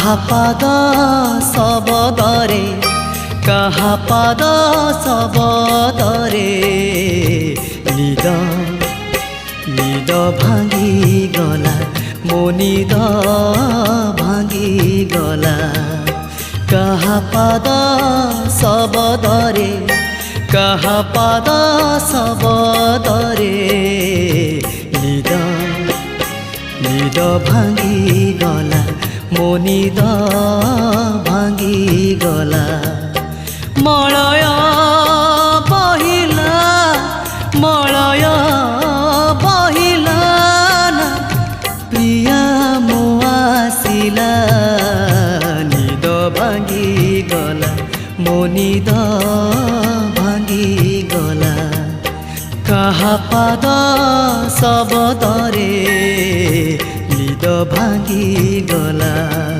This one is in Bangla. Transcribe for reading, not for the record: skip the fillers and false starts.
কাহা পাদ শবদরে কাহা পাদ শবদরে নিদ নিদ ভাঙি গলা মো নিদ ভাঙি গলা কাহা পাদ শবদরে কাহা পাদ শবদরে নিদ নিদ ভাঙি গলা মো নিদ ভাঙি গলা মলয় বহিলা মলয় বহিলা না প্রিয়া মো আসিলা নিদ ভাঙি গলা মো নিদ ভাঙি গলা কাহা পাদ শবদরে নিদ ভাঙি গলা।